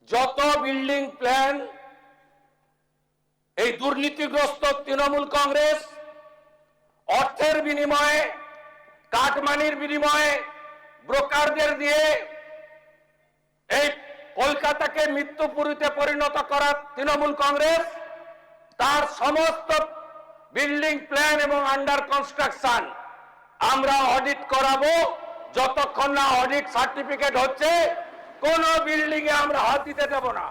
যত building plan এই দুর্নীতিগ্রস্ত তৃণমূল কংগ্রেস অর্থের বিনিময়ে, কাটমানির বিনিময়ে, ব্রোকারদের দিয়ে এই কলকাতাকে মৃত্যুপুরীতে পরিণত করা তৃণমূল কংগ্রেস তার সমস্ত বিল্ডিং প্ল্যান এবং আন্ডার কনস্ট্রাকশন আমরা অডিট করাবো। যতক্ষণ না অডিট সার্টিফিকেট হচ্ছে কোন বিল্ডিং এ আমরা হাত দিতে দেব না।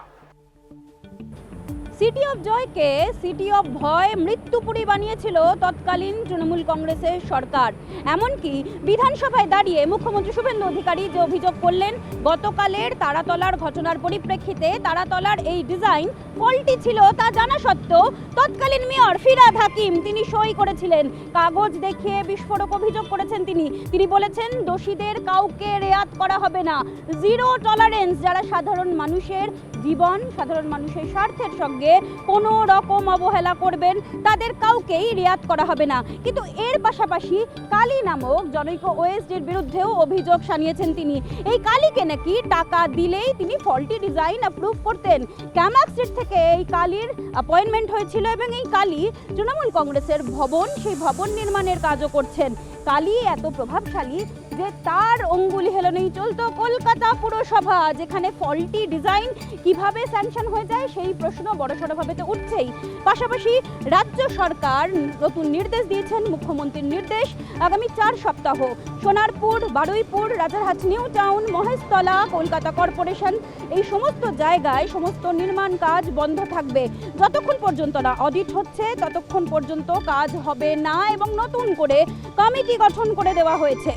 সিটি অফ জয়কে সিটি অফ ভয়, মৃত্যুপুরী বানিয়েছিল তৎকালীন তৃণমূল কংগ্রেসের সরকার। এমনকি বিধানসভায় দাঁড়িয়ে মুখ্যমন্ত্রী শুভেন্দু অধিকারী যে অভিযোগ করলেন, গতকালের তারাতলার ঘটনার পরিপ্রেক্ষিতে তারাতলার এই ডিজাইন ফল্টি ছিল তা জানা সত্ত্বেও তৎকালীন মেয়র ফিরহাদ হাকিম তিনি সই করেছিলেন। কাগজ দেখিয়ে বিস্ফোরক অভিযোগ করেছেন তিনি বলেছেন দোষীদের কাউকে রেয়াত করা হবে না, জিরো টলারেন্স। যারা সাধারণ মানুষের জীবন, সাধারণ মানুষের স্বার্থের সঙ্গে কোনো রকম অবহেলা করবেন তাদের কাউকেই রিয়াত করা হবে না। কিন্তু এর পাশাপাশি কালী নামক জনৈক ওএসডির বিরুদ্ধেও অভিযোগ জানিয়েছেন তিনি। এই কালীকে নাকি টাকা দিলেই তিনি ফল্টি ডিজাইন অ্যাপ্রুভ করতেন। ক্যামাক স্ট্রিট থেকে এই কালীর অ্যাপয়েন্টমেন্ট হয়েছিল এবং এই কালী তৃণমূল কংগ্রেসের ভবন, সেই ভবন নির্মাণের কাজও করছেন। কালী এত প্রভাবশালী যে তার অঙ্গুলি হেলনেই চলতো কলকাতা পুরসভা, যেখানে ফল্টি ডিজাইন কিভাবে স্যাংশন হয়ে যায় সেই প্রশ্ন বড়সড়ভাবে তো উঠছেই। পাশাপাশি রাজ্য সরকার নতুন নির্দেশ দিয়েছেন, মুখ্যমন্ত্রীর নির্দেশ, আগামী 4 সপ্তাহ Sonarpur, Baruipur, Rajarhat new town, Maheshtala, Kolkata corporation এই সমস্ত জায়গায় সমস্ত নির্মাণ কাজ বন্ধ থাকবে। যতক্ষণ পর্যন্ত না অডিট হচ্ছে ততক্ষণ পর্যন্ত কাজ হবে না এবং নতুন করে কমিটি গঠন করে দেওয়া হয়েছে।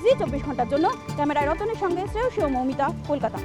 24 ঘন্টার জন্য ক্যামেরায় রতনের সঙ্গে শ্রেয়সী ও মৌমিতা, কলকাতা।